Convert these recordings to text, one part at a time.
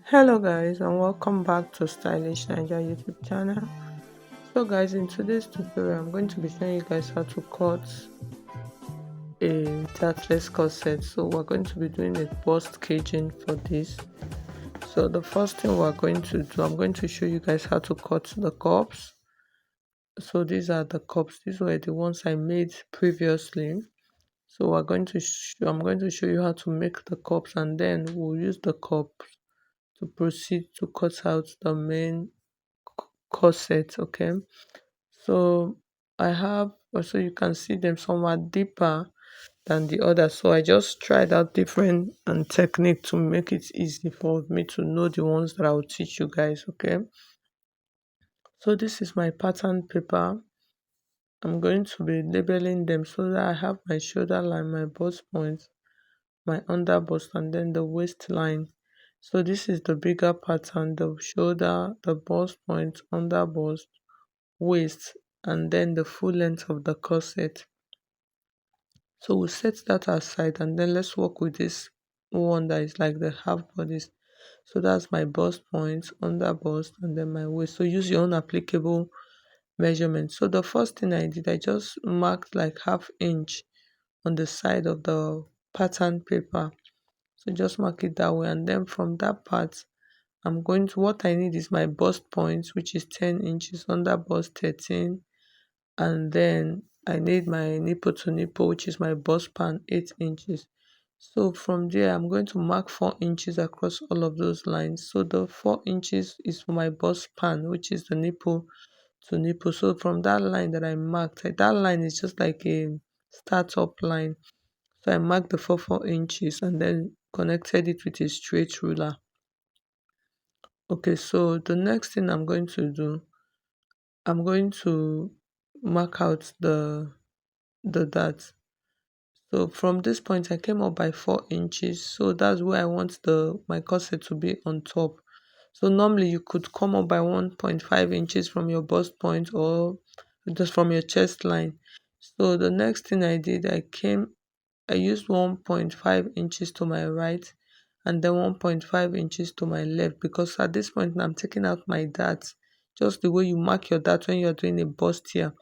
Hello guys and welcome back to Stylish Naija YouTube channel. So guys, in today's tutorial I'm going to be showing you guys how to cut a tagless corset. So we're going to be doing a bust caging for this. So the first thing we're going to do, I'm going to show you guys how to cut the cups. So these are the cups. These were the ones I made previously. So I'm going to show you how to make the cups, and then we'll use the cups to proceed to cut out the main corset. Okay, so I have also, you can see them somewhat deeper than the other, so I just tried out different technique to make it easy for me to know the ones that I'll teach you guys. Okay, so this is my pattern paper. I'm going to be labeling them so that I have my shoulder line, my bust point, my under bust, and then the waistline. So this is the bigger pattern: the shoulder, the bust point, under bust, waist, and then the full length of the corset. So we'll set that aside, and then let's work with this one that is like the half bodice. So that's my bust point, under bust, and then my waist. So use your own applicable measurement. So the first thing I did, I just marked like half inch on the side of the pattern paper. So just mark it that way, and then from that part, what I need is my bust point, which is 10 inches, under bust 13, and then I need my nipple to nipple, which is my bust pan, 8 inches. So from there I'm going to mark 4 inches across all of those lines. So the 4 inches is for my bust pan, which is the nipple to nipple. So from that line that I marked, that line is just like a start-up line. So I marked the 4 inches and then connected it with a straight ruler. Okay, so the next thing I'm going to do, I'm going to mark out the that. So from this point I came up by 4 inches. So that's where I want the my corset to be on top. So normally you could come up by 1.5 inches from your bust point, or just from your chest line. So the next thing I did, I used 1.5 inches to my right and then 1.5 inches to my left, because at this point I'm taking out my darts, just the way you mark your dart when you're doing a bust here.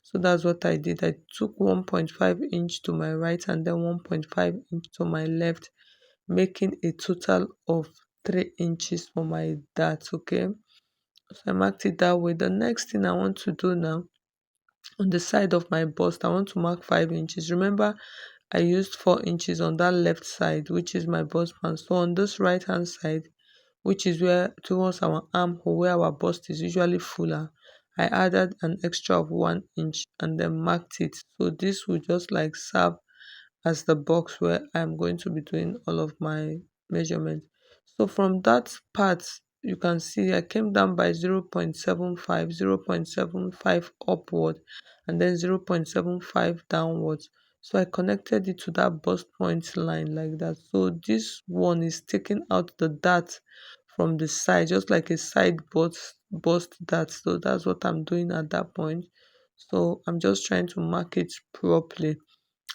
So that's what I did. I took 1.5 inch to my right and then 1.5 inch to my left, making a total of 3 inches for my dart. Okay, so I marked it that way. The next thing I want to do now, on the side of my bust, I want to mark 5 inches. Remember, I used 4 inches on that left side, which is my bust band. So on this right hand side, which is where towards our armhole, where our bust is usually fuller, I added an extra of 1 inch and then marked it. So this will just like serve as the box where I'm going to be doing all of my measurements. So from that part, you can see I came down by 0.75, 0.75 upward, and then 0.75 downwards. So I connected it to that bust point line like that. So this one is taking out the dart from the side, just like a side bust dart. So that's what I'm doing at that point. So I'm just trying to mark it properly.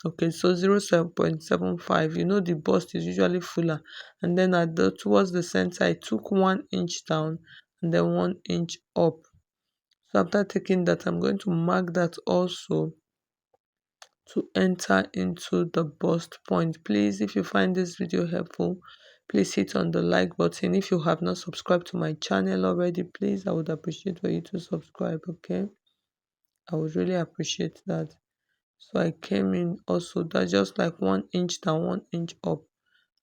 Okay, so 0.75, the bust is usually fuller. And then towards the center, I took 1 inch down and then 1 inch up. So after taking that, I'm going to mark that also to enter into the bust point. Please, if you find this video helpful, please hit on the like button. If you have not subscribed to my channel already, please, I would appreciate for you to subscribe. Okay, I would really appreciate that. So I came in also that just like 1 inch down, 1 inch up.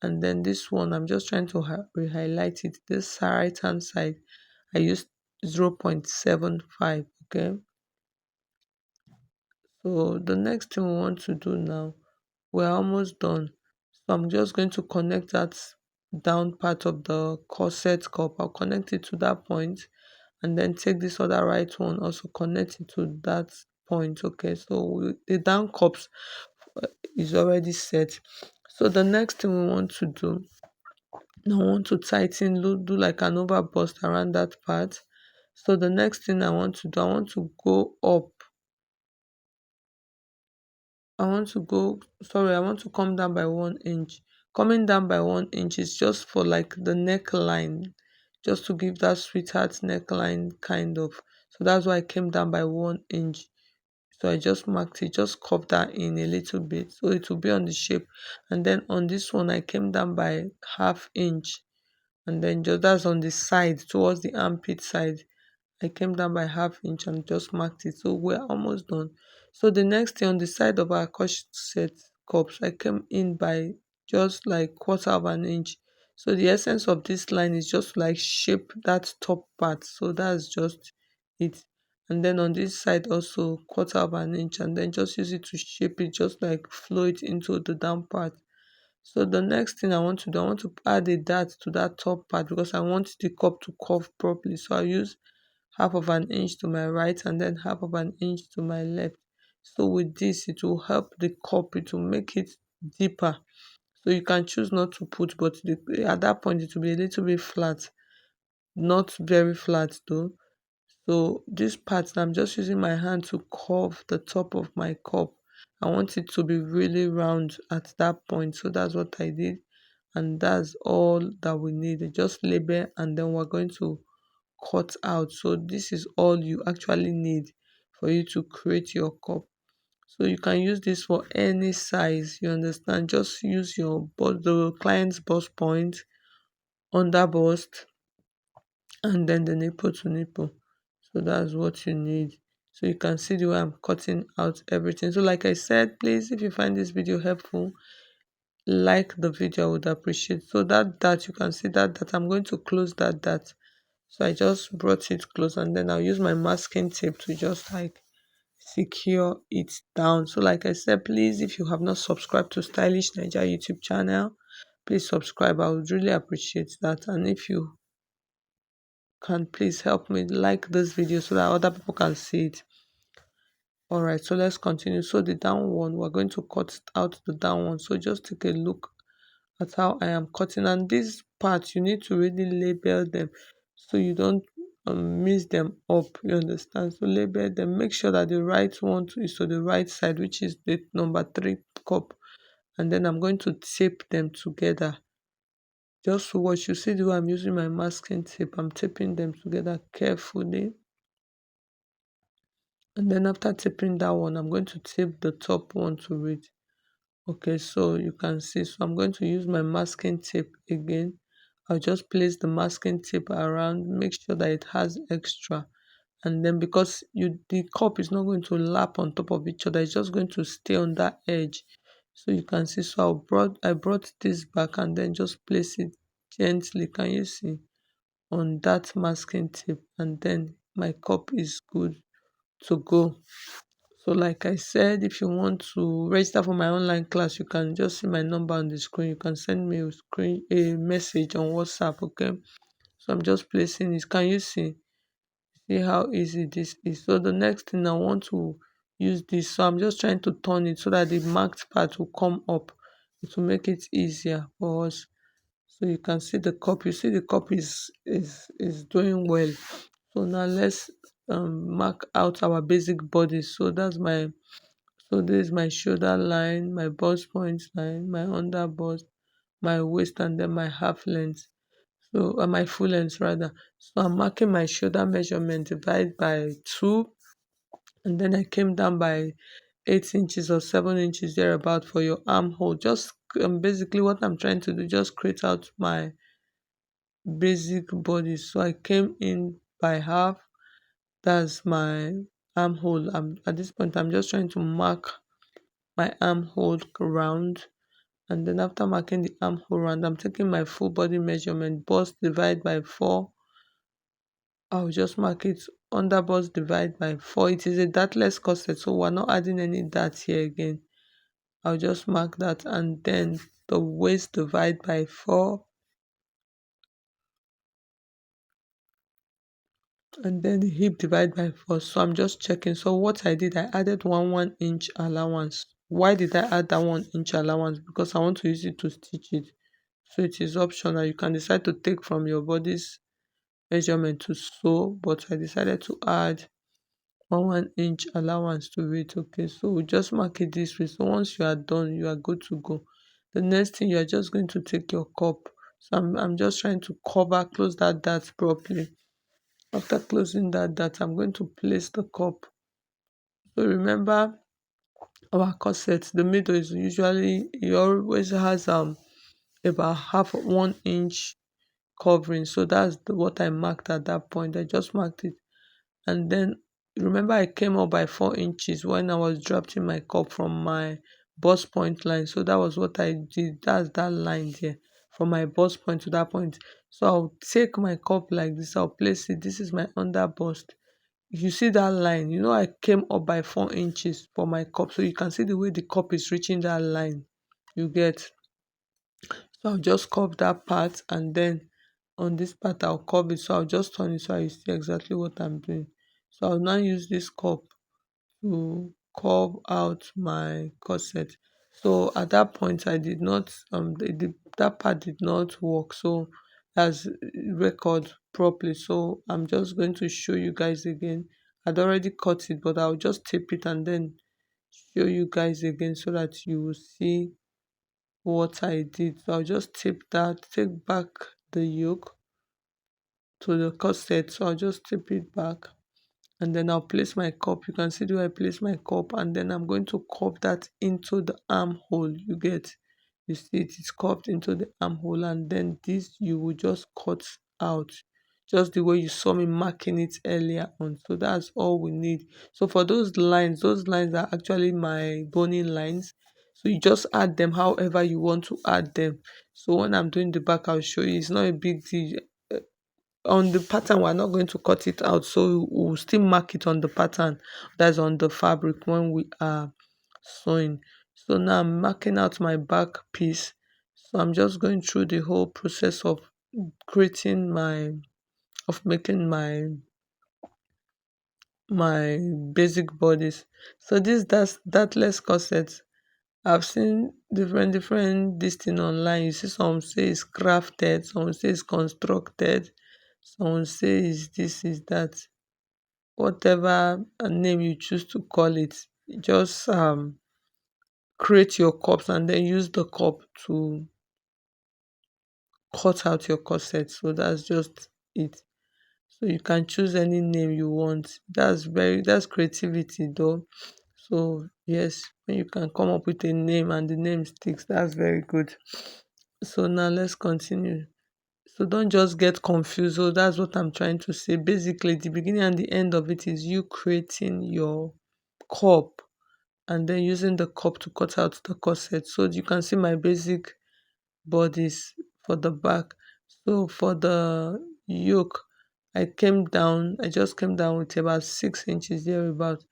And then this one, I'm just trying to re-highlight it. This right hand side, I used 0.75. Okay. So the next thing we want to do now, we're almost done. So I'm just going to connect that down part of the corset cup. I'll connect it to that point and then take this other right one, also connect it to that point. Okay, so the down cups is already set. So the next thing we want to do, I want to tighten, do like an over bust around that part. So the next thing I want to do, I want to come down by 1 inch, Coming down by 1 inch is just for like the neckline, just to give that sweetheart neckline kind of. So that's why I came down by 1 inch. So I just marked it, just curved that in a little bit so it will be on the shape. And then on this one, I came down by half inch, and then just that's on the side towards the armpit side. I came down by half inch and just marked it. So we're almost done. So the next thing on the side of our corset cups, I came in by just like quarter of an inch. So the essence of this line is just like shape that top part. So that's just it. And then on this side also quarter of an inch, and then just use it to shape it, just like flow it into the down part. So the next thing I want to do, I want to add a dart to that top part because I want the cup to curve properly. So I use half of an inch to my right and then half of an inch to my left. So with this, it will help the cup, it will make it deeper. So you can choose not to put, but at that point it will be a little bit flat, not very flat though. So this part, I'm just using my hand to curve the top of my cup. I want it to be really round at that point. So that's what I did. And that's all that we need. Just label and then we're going to cut out. So this is all you actually need for you to create your cup. So you can use this for any size, you understand? Just use the client's bust point, under bust, and then the nipple to nipple. So that's what you need. So you can see the way I'm cutting out everything. So like I said, please, if you find this video helpful, like the video, I would appreciate. So that you can see that I'm going to close that. So I just brought it close and then I'll use my masking tape to just like secure it down. So like I said, please, if you have not subscribed to Stylish Naija YouTube channel, please subscribe. I would really appreciate that. And if you can, please help me like this video so that other people can see it. All right, so let's continue. So the down one, we're going to cut out the down one. So just take a look at how I am cutting, and these parts you need to really label them so you don't mix them up, you understand? So label them, make sure that the right one is to the right side, which is the number 3 cup, and then I'm going to tape them together. Just watch, you see the way I'm using my masking tape, I'm taping them together carefully. And then after taping that one, I'm going to tape the top one to it. Okay, so you can see, so I'm going to use my masking tape again. I'll just place the masking tape around, make sure that it has extra. And then because the cup is not going to lap on top of each other, it's just going to stay on that edge. So you can see, so I brought this back and then just place it gently. Can you see? On that masking tape, and then my cup is good to go. So like I said, if you want to register for my online class, you can just see my number on the screen. You can send me a message on WhatsApp, okay? So I'm just placing it. Can you see? See how easy this is? So the next thing I want to use this. So I'm just trying to turn it so that the marked part will come up. It will make it easier for us. So you can see the cup. You see the cup is doing well. So now let's mark out our basic body. So this is my shoulder line, my bust point line, my under bust, my waist, and then my half length. So my full length rather. So I'm marking my shoulder measurement divided by 2, and then I came down by 8 inches or 7 inches thereabout for your armhole. Just basically what I'm trying to do, just create out my basic body. So I came in by half. That's my armhole. At this point, I'm just trying to mark my armhole round, and then after marking the armhole round, I'm taking my full body measurement, bust divide by 4. I'll just mark it under bust divide by 4. It is a dartless corset, so we're not adding any dart here again. I'll just mark that, and then the waist divide by 4, and then the hip divide by 4. So I'm just checking. So what I did, I added 1 inch allowance. Why did I add that 1 inch allowance? Because I want to use it to stitch it. So it is optional. You can decide to take from your body's measurement to sew, but I decided to add 1 inch allowance to it. Okay, so we just mark it this way. So once you are done, you are good to go. The next thing, you're just going to take your cup. So I'm just trying to close that dart properly. After closing that dart, I'm going to place the cup. So remember, our corset, the middle is usually, it always has about half 1 inch covering. So that's what I marked at that point. I just marked it. And then remember, I came up by 4 inches when I was dropping my cup from my bust point line. So that was what I did. That's that line there from my bust point to that point. So I'll take my cup like this, I'll place it. This is my under bust. If you see that line, I came up by 4 inches for my cup. So you can see the way the cup is reaching that line. You get. So I'll just curve that part, and then on this part I'll curve it. So I'll just turn it so you see exactly what I'm doing. So I'll now use this cup to curve out my corset. So at that point I did not that part did not work. So as record properly. So I'm just going to show you guys again. I'd already cut it, but I'll just tape it and then show you guys again so that you will see what I did. So I'll just take back the yoke to the corset. So I'll just tape it back, and then I'll place my cup. You can see the way I place my cup, and then I'm going to curve that into the armhole. You see it's curved into the armhole, and then this you will just cut out just the way you saw me marking it earlier on. So that's all we need. So for those lines are actually my boning lines. So you just add them however you want to add them. So when I'm doing the back, I'll show you. It's not a big deal. On the pattern, we're not going to cut it out, so we'll still mark it on the pattern that's on the fabric when we are sewing. So now I'm marking out my back piece. So I'm just going through the whole process of creating making my basic bodies. So that's less corset. I've seen different this thing online. You see, some say it's crafted, some say it's constructed, some say is this, is that. Whatever name you choose to call it, just create your cups and then use the cup to cut out your corset. So that's just it. So you can choose any name you want. That's creativity though. So yes, when you can come up with a name and the name sticks, that's very good. So now let's continue. So don't just get confused. So that's what I'm trying to say. Basically, the beginning and the end of it is you creating your cup and then using the cup to cut out the corset. So you can see my basic bodice for the back. So for the yoke, I just came down with about 6 inches there about.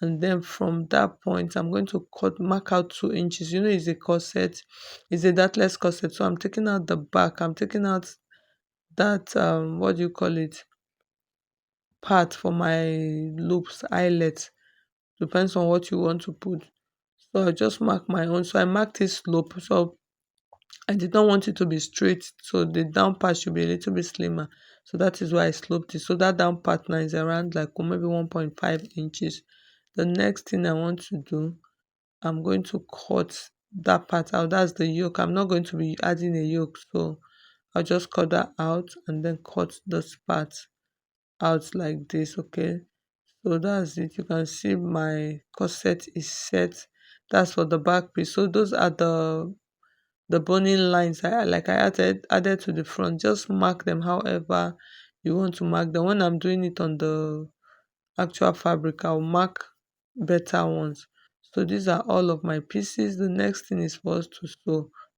And then from that point, I'm going to mark out 2 inches. It's a corset, it's a dartless corset. So I'm taking out the back, I'm taking out that, what do you call it, part for my loops, eyelet. Depends on what you want to put. So I just mark my own. So I marked it slope. So I did not want it to be straight. So the down part should be a little bit slimmer. So that is why I sloped it. So that down part now is around like maybe 1.5 inches. The next thing I want to do, I'm going to cut that part out. That's the yoke. I'm not going to be adding a yoke. So I'll just cut that out and then cut this part out like this. Okay. So that's it. You can see my corset is set. That's for the back piece. So those are the boning lines I added to the front. Just mark them however you want to mark them. When I'm doing it on the actual fabric, I'll mark better ones. So these are all of my pieces. The next thing is for us to sew.